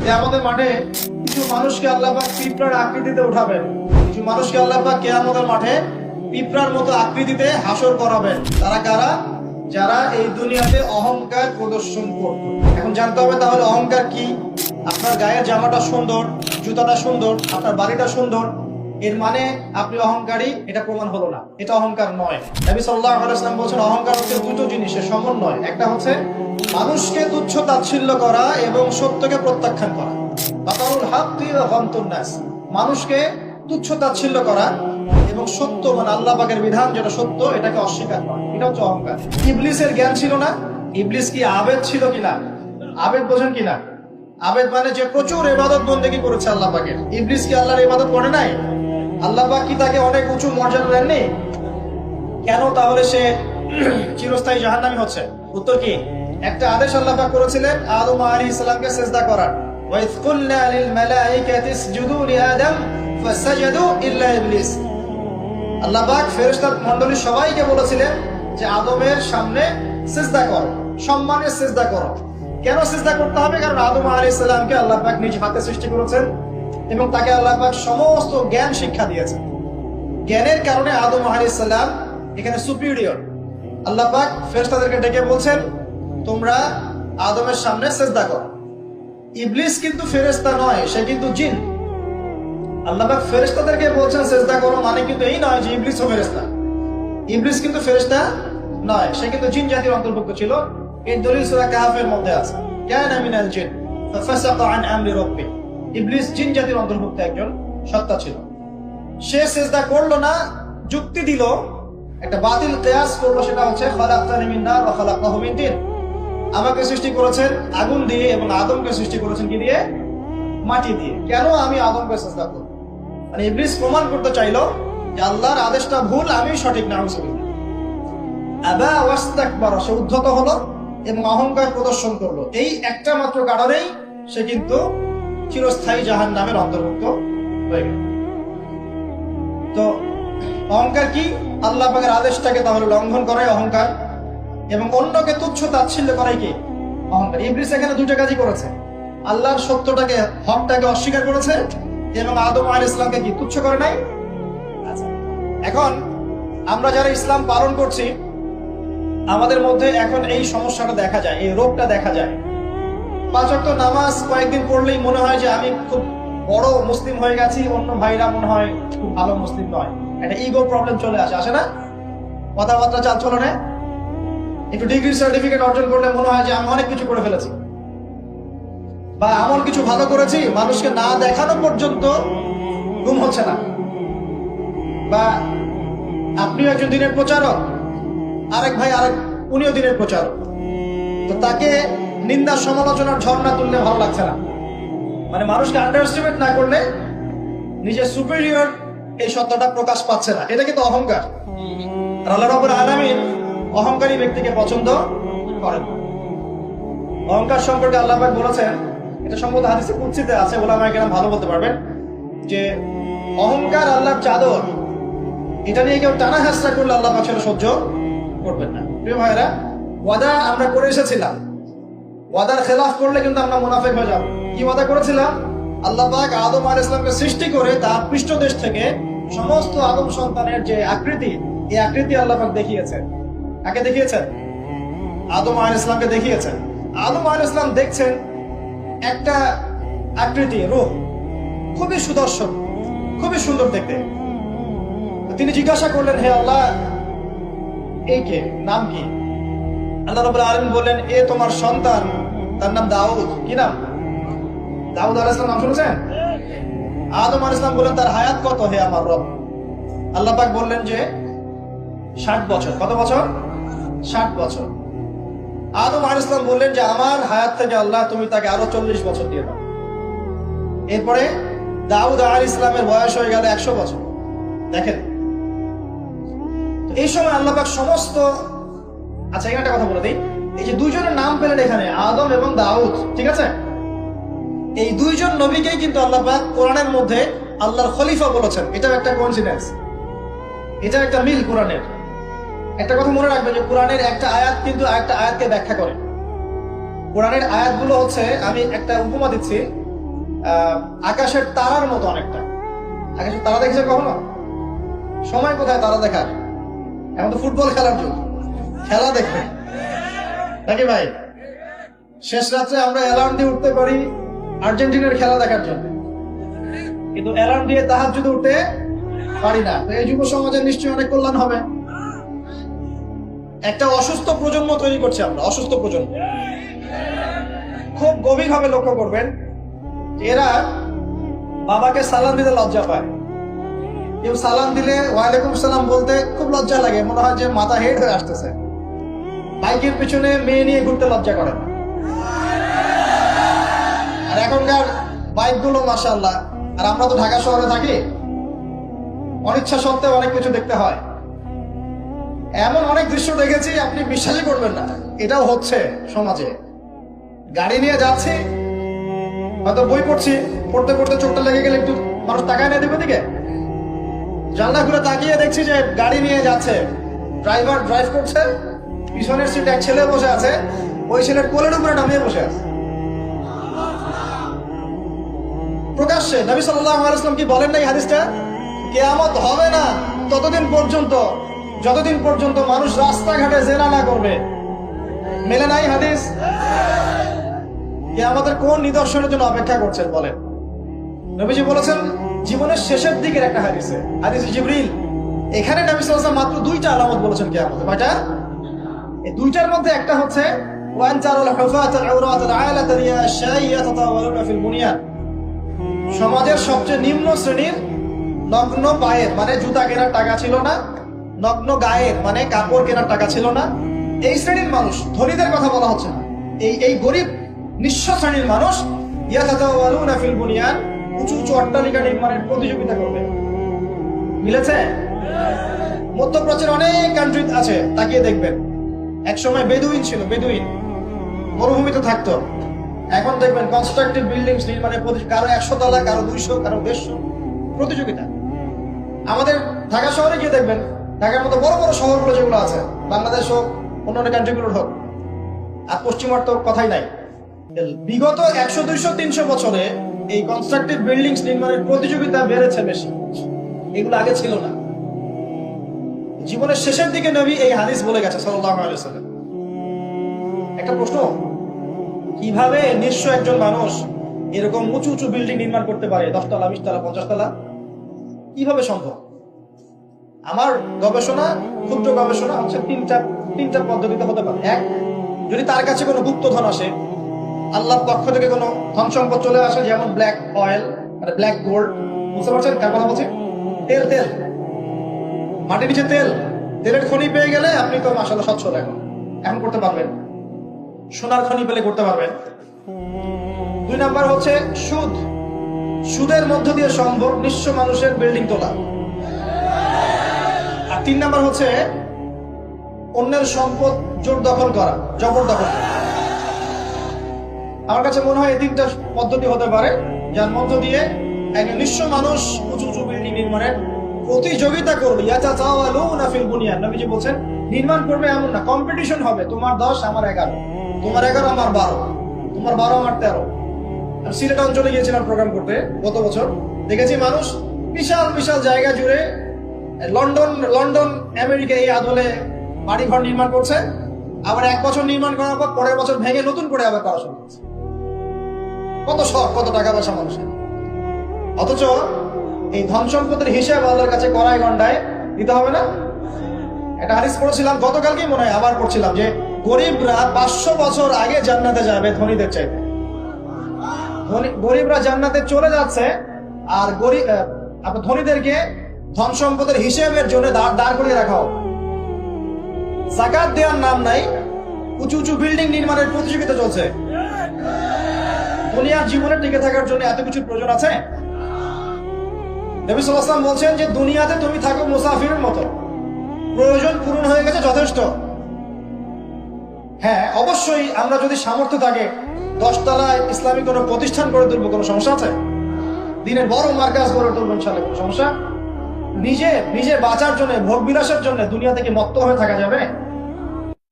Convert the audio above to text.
কিয়ামতের মাঠে কিছু মানুষকে আল্লাহ পাক পিঁপড়ার আকৃতিতে উঠাবেন, কিছু মানুষকে আল্লাহ পাক কিয়ামতের মাঠে পিঁপড়ার মতো আকৃতিতে হাসর করাবেন। তারা কারা? যারা এই দুনিয়াতে অহংকার প্রদর্শন করত। এখন জানতে হবে তাহলে অহংকার কি। আপনার গায়ের জামাটা সুন্দর, জুতাটা সুন্দর, আপনার বাড়িটা সুন্দর, এর মানে আপনি অহংকারী, এটা প্রমাণ হলো না, এটা অহংকার নয়। নবী সাল্লাল্লাহু আলাইহি ওয়াসাল্লাম বলেছেন অহংকার হচ্ছে দুটো জিনিসের সমন্বয়। একটা হচ্ছে মানুষকে তুচ্ছ তাচ্ছিল্য করা এবং সত্যকে প্রত্যাখ্যান করা। বাতারুল হাক্কি ওয়া গামতুন নাস, মানুষকে তুচ্ছ তাচ্ছিল্য করা এবং সত্য মানে আল্লাহ পাকের বিধান যেটা সত্য এটাকে অস্বীকার করা, এটা হচ্ছে অহংকার। ইবলিসের জ্ঞান ছিল না? ইবলিস কি আবেদ ছিল কিনা? আবেদ বোঝেন কিনা? আবেদ মানে যে প্রচুর ইবাদত বন্দেগী করেছে আল্লাহ পাকের। ইবলিস কি আল্লাহর ইবাদত করে নাই? আল্লাহ পাক কি তাকে অনেক উঁচু মর্যাদা দেননি? কেন তাহলে সে চিরস্থায়ী জাহান্নামী হচ্ছে? উত্তর কি? একটা আদেশ আল্লাহ পাক করেছিলেন আদম আলাইহিস সালামকে সিজদা করার। ওয়া ইয কুলনা লিল মালাইকাতি ইসজুদু লিআদম ফাসাজাদু ইল্লা ইবলিস। আল্লাহ পাক ফেরেশতা মণ্ডলী সবাইকে বলেছিলেন যে আদমের সামনে সিজদা করো, সম্মানের সিজদা করো। কেন সিজদা করতে হবে? কারণ আদম আলাইহিস সালামকে আল্লাহ পাক নিজ হাতে সৃষ্টি করেছেন এবং তাকে আল্লাহ পাক সমস্ত জ্ঞান শিক্ষা দিয়েছেন। জ্ঞানের কারণে আদম আলাইহিস সালাম এখানে সুপিরিয়র। আল্লাহ পাক ফেরেশতাদেরকে ডেকে বলছেন তোমরা আদমের সামনে সিজদা করো। ইবলিস কিন্তু ফেরেশতা নয়, সে কিন্তু জিন। আল্লাহ পাক ফেরেশতাদেরকে বলছেন সিজদা করো, মানে কিন্তু এই নয় যে ইবলিসও ফেরেশতা। ইবলিস কিন্তু ফেরেশতা নয়, সে কিন্তু জিন জাতির অন্তর্ভুক্ত ছিল। এই দলিল সূরা কাহফের মধ্যে আছে, কানা মিনাল জিন ফাফাসাকা আন আমরি রাব্বি। ইবলিস জিন জাতির অন্তর্ভুক্ত একজন সত্তা ছিল। সে সিজদা করলো না, যুক্তি দিল, একটা বাতিল কিয়াস করলো, সেটা হচ্ছে খালাকতানি মিন নার ওয়া খালাকতাহু মিন তিন। আমাকে সৃষ্টি করেছেন আগুন দিয়ে এবং আদমকে সৃষ্টি করেছেন কি দিয়ে? মাটি দিয়ে। কেন আমি আদমকে সিজদা করব? মানে ইবলিস প্রমাণ করতে চাইলো যে আল্লাহর আদেশটা ভুল, আমি সঠিক। নাউযুবিল্লাহ। আবা ওয়াস্তাকবারা, সে উদ্ধত হলো এবং অহংকার প্রদর্শন করলো। এই একটা মাত্র কারণেই সে কিন্তু চিরস্থায়ী জাহান্নামের অন্তর্ভুক্ত হয়ে গেল। তো অহংকার কি? আল্লাহ পাকের আদেশটাকে তাহলে লঙ্ঘন করাই অহংকার, এবং অন্যকে তুচ্ছ তাচ্ছিল্য করাই কি? অহংকার। ইবলিস এখানে দুটো কাজই করেছে, আল্লাহর সত্যটাকে, হকটাকে অস্বীকার করেছে এবং আদম আলাইহিস সালামকে কি তুচ্ছ করে নাই? আচ্ছা, এখন আমরা যারা ইসলাম পালন করছি আমাদের মধ্যে এখন এই সমস্যাটা দেখা যায়, এই রোগটা দেখা যায়। 5 ওয়াক্ত নামাজ কয়েকদিন পড়লেই মনে হয় যে আমি খুব বড় মুসলিম হয়ে গেছি, অন্য ভাইরা মনে হয় খুব ভালো মুসলিম নয়। একটা ইগো প্রবলেম চলে আসে না? কথাবার্তা চাল চলনে একটু ডিগ্রি সার্টিফিকেট অর্জন করলে মনে হয় যে আমি অনেক কিছু করে ফেলেছি, বা এমন কিছু ভালো করেছি মানুষকে না দেখানো পর্যন্ত ঘুম হচ্ছে না। বা আপনিও একজন দিনের প্রচারক, আরেক ভাই উনিও দিনের প্রচারক, তো তাকে নিন্দা সমালোচনার ঝর্ণা তুললে ভালো লাগছে না। মানে মানুষকে আন্ডারএস্টিমেট না করলে নিজের সুপিরিয়র এই সত্যটা প্রকাশ পাচ্ছে না, এটা কিন্তু অহংকার। আর আল্লাহ রাব্বুল আলামিন অহংকারী ব্যক্তিকে পছন্দ করেন না। অহংকার সম্পর্কে আল্লাহ পাক বলেছেন, এটা সম্ভবত হাদিসে কুদসিতে আছে, ওলামায়ে কেরাম ভালো বলতে পারবেন, যে অহংকার আল্লাহর চাদর, এটা নিয়ে কেউ টানা হাসরা করলে আল্লাহ পাক সেটা সহ্য করবেন না। প্রিয় ভাইরা, ওয়াদা আমরা করে এসেছিলাম, ওয়াদার খেলাফ করলে কিন্তু আমরা মুনাফিক হয়ে যাব। কি ওয়াদা করেছিলাম? আল্লাহ পাক আদম আলাইহিস সালামকে সৃষ্টি করে তার পৃষ্ঠদেশ থেকে সমস্ত আদম সন্তানের যে আকৃতি, এই আকৃতি আল্লাহ পাক দেখিয়েছেন। কাকে দেখিয়েছেন? আদম আলাইহিস সালামকে দেখিয়েছেন। আদম আলাইহিস সালাম দেখছেন একটা আকৃতি, রূপ খুবই সুদর্শন, খুবই সুন্দর দেখতে। তিনি জিজ্ঞাসা করলেন, হে আল্লাহ, এই কে? নাম কি? আল্লাহ রাব্বুল আলামিন বললেন, এ তোমার সন্তান, তার নাম দাউদ। কি নাম? দাউদ আলাইহিস সালাম নাম শুনেছেন? আদম আলাইহিস সালাম বললেন, তার হায়াত কত হে আমার রব? আল্লাহ পাক বললেন যে 60 বছর। কত বছর? 60 বছর। আদম আলাইহিস সালাম বললেন যে আমার হায়াত থেকে আল্লাহ তুমি তাকে আরো 40 বছর দিয়ে দাও। এরপরে দাউদ আলাইহিস সালামের বয়স হয়ে গেল 100 বছর। দেখেন, এই সময় আল্লাহ পাক সমস্ত, আচ্ছা এখানে একটা কথা বলে দিই, এই যে দুইজনের নাম পেলেন এখানে, আদম এবং দাউদ, ঠিক আছে? এই দুইজন নবীকেই কিন্তু আল্লাহ পাক কোরআনের মধ্যে আল্লাহর খলিফা বলেছেন। এটা একটা কোইন্সিডেন্স, এটা একটা মিল কোরআনের। একটা কথা মনে রাখবেন যে কোরআনের একটা আয়াত কিন্তু আরেকটা আয়াতকে ব্যাখ্যা করে। কোরআনের আয়াতগুলো হচ্ছে, আমি একটা উপমা দিচ্ছি, আকাশের তারার মতো অনেকটা। আকাশের তারা দেখেছে কখনো? সময় কোথায় তারা দেখার? এখন তো ফুটবল খেলার যুগ, খেলা দেখবে নাকি ভাই? শেষ রাত্রে আমরা অ্যালার্ম দিয়ে উঠতে পারি আর্জেন্টিনার খেলা দেখার জন্য, কিন্তু অ্যালার্ম দিয়ে তাহাজ্জুদে উঠতে পারি না। তো এই যুব সমাজের নিশ্চয়ই অনেক কল্যাণ হবে। একটা অসুস্থ প্রজন্ম তৈরি করছে আমরা, অসুস্থ প্রজন্ম। খুব গভীরভাবে লক্ষ্য করবেন, এরা বাবাকে সালাম দিতে লজ্জা পায়। কেউ সালাম দিলে ওয়ালাইকুম সালাম বলতে খুব লজ্জা লাগে, মনে হয় যে মাথা হেড হয়ে আসতেছে। বাইকের পিছনে মেয়ে নিয়ে ঘুরতে লজ্জা করে না। আর এখনকার বাইকগুলো মাশাআল্লাহ, আর আমরা তো ঢাকা শহরে থাকি, অনিচ্ছা সত্ত্বেও অনেক কিছু দেখতে হয়। এমন অনেক দৃশ্য দেখেছি আপনি বিশ্বাসই করবেন না, এটাও হচ্ছে সমাজে। গাড়ি নিয়ে যাচ্ছি, হয়তো বই পড়ছি, পড়তে পড়তে চোখটা লেগে গেলে একটু মানুষ তাকায় না দিকে দিকে, জানলা ঘুরে তাকিয়ে দেখছি যে গাড়ি নিয়ে যাচ্ছে, ড্রাইভার ড্রাইভ করছে, পিছনের সিটে এক ছেলে বসে আছে, ওই ছেলের কোলের উপরে নামিয়ে বসে আছে। প্রকাশ্যে নবী সাল্লাল্লাহু আলাইহি ওয়াসাল্লাম কি বলেন না এই হাদিসটা? কিয়ামত হবে না ততদিন পর্যন্ত যতদিন পর্যন্ত মানুষ রাস্তাঘাটে জেনা না করবে। মেলে নাই হাদিস? কিয়ামতের কোন নিদর্শনের জন্য অপেক্ষা করছেন বলেন? নবীজি বলেছেন জীবনের শেষের দিকের একটা হাদিসে, হাদিসে জিবরিল। এখানে নবী সাল্লাল্লাহু আলাইহি ওয়াসাল্লাম মাত্র দুইটা আলামত বলেছেন কিয়ামতের। কয়টা? এই দুইটার মধ্যে একটা হচ্ছে ওয়ান তারাল হুফাতাল আওরাতাল আলাতাল ইয়াশাই ইয়াতাতাওয়ালুনা ফিল বুনিয়ান। সমাজের সবচেয়ে নিম্ন শ্রেণীর নগ্ন পায়ের, মানে জুতা কেনার টাকা ছিল না, নগ্ন গায়ের মানে কাপড় কেনার টাকা ছিল না, এই শ্রেণীর মানুষ, ধনীদের কথা বলা হচ্ছে না, এই গরিব নিঃস্ব শ্রেণীর মানুষ ইয়াতাতাওয়ালুনা ফিল বুনিয়ান, উঁচু উঁচু অট্টালিকা নির্মাণের প্রতিযোগিতা করবে। মিলেছে? মধ্যপ্রাচ্যের অনেক কান্ট্রি আছে, তাকিয়ে দেখবেন। এক সময় বেদুইন ছিল, বেদুইন মরুভূমিতে থাকতো। এখন দেখবেন কনস্ট্রাকটিভ বিল্ডিং নির্মাণের কারো 100 তলা, কারো 200, কারো 150 প্রতিযোগিতা। আমাদের ঢাকা শহরে গিয়ে দেখবেন, ঢাকার মতো বড় বড় শহরগুলো যেগুলো আছে, বাংলাদেশ হোক অন্যান্য কান্ট্রিগুলোর হোক, আর পশ্চিমার তো কথাই নাই, বিগত 100, 200, 300 বছরে এই কনস্ট্রাকটিভ বিল্ডিং নির্মাণের প্রতিযোগিতা বেড়েছে বেশি, এগুলো আগে ছিল না। জীবনের শেষের দিকে নবী এই হাদিস বলে গেছে সাল্লাল্লাহু আলাইহি ওয়াসাল্লাম। একটা প্রশ্ন, কিভাবে নিঃস্ব একজন মানুষ এরকম উঁচু উঁচু বিল্ডিং নির্মাণ করতে পারে? 10 তলা, 20 তলা, 50 তলা, কিভাবে সম্ভব? আমার গবেষণা, ক্ষুদ্র গবেষণা হচ্ছে তিনটা পদ্ধতিতে হতে পারে। এক, যদি তার কাছে কোনো গুপ্তধন আসে, আল্লাহর পক্ষ থেকে কোনো ধন সম্পদ চলে আসে, যেমন ব্ল্যাক অয়েল, মানে ব্ল্যাক গোল্ড, বুঝতে পারছেন কার কথা বলছি? তেল, মাটির নিচে তেলের খনি পেয়ে গেলে আপনি তো মাশাআল্লাহ সচ্ছল এখন করতে পারবেন। সোনার খনি পেলে করতে পারবেন। 2 নাম্বার হচ্ছে সুদের মধ্য দিয়ে সম্ভব নিঃস্ব মানুষের বিল্ডিং তোলা। আর 3 নাম্বার হচ্ছে অন্যের সম্পদ জবরদখল করা। আমার কাছে মনে হয় এই 3টা পদ্ধতি হতে পারে, যার মধ্য দিয়ে একজন নিঃস্ব মানুষ উঁচু উঁচু বিল্ডিং নির্মাণের প্রতিযোগিতা করবে। ইয়াতাতাওয়ালুনা ফিল বুনিয়ান, নবীজি বলেন নির্মাণ করবে এমন না, কম্পিটিশন হবে। তোমার 10 আমার 11, তোমার 11 আমার 12, তোমার 12 আমার 13। আমি সিলেট অঞ্চলে গিয়েছিলাম প্রোগ্রাম করতে গত বছর, দেখেছি মানুষ বিশাল বিশাল জায়গা জুড়ে লন্ডন আমেরিকা এই আদলে বাড়িঘর নির্মাণ করছে, আবার 1 বছর নির্মাণ করার পর পরের বছর ভেঙে নতুন করে আবার করা শুরু করছে। কত শখ, কত টাকা পয়সা মানুষের। অথচ এই ধন সম্পদের হিসাব আল্লাহর কাছে কড়ায় গন্ডায় দিতে হবে না? একটা হাদিস পড়ছিলাম গতকালকেই, মনে হয় আবার পড়ছিলাম, যে গরিবরা 500 বছর আগে জান্নাতে যাবে ধনীদের চাইতে। গরিবরা জান্নাতে চলে যাচ্ছে, আর ধনীদেরকে ধন সম্পদের হিসেবের জন্য দাঁড় করিয়ে রাখা হবে। যাকাত দেওয়ার নাম নাই, উঁচু উঁচু বিল্ডিং নির্মাণের প্রতিযোগিতা চলছে। দুনিয়ার জীবনে টিকে থাকার জন্য এত কিছু প্রয়োজন আছে? নবী সাল্লাল্লাহু আলাইহি ওয়াসাল্লাম বলছেন যে দুনিয়াতে তুমি থাকো মুসাফিরের মতো, প্রয়োজন পূরণ হয়ে গেছে, যথেষ্ট। হ্যাঁ, অবশ্যই আমরা যদি সামর্থ্য থাকে 10 তলায় ইসলামিক কোনো প্রতিষ্ঠান করে তুলবো, কোনো সমস্যা আছে? দিনের বড় মার্কাজ করে তুলবো, ইনশাআল্লাহ, কোনো সমস্যা? নিজে বাঁচার জন্য, ভোগ বিলাসের জন্য দুনিয়া থেকে মত্ত হয়ে থাকা যাবে?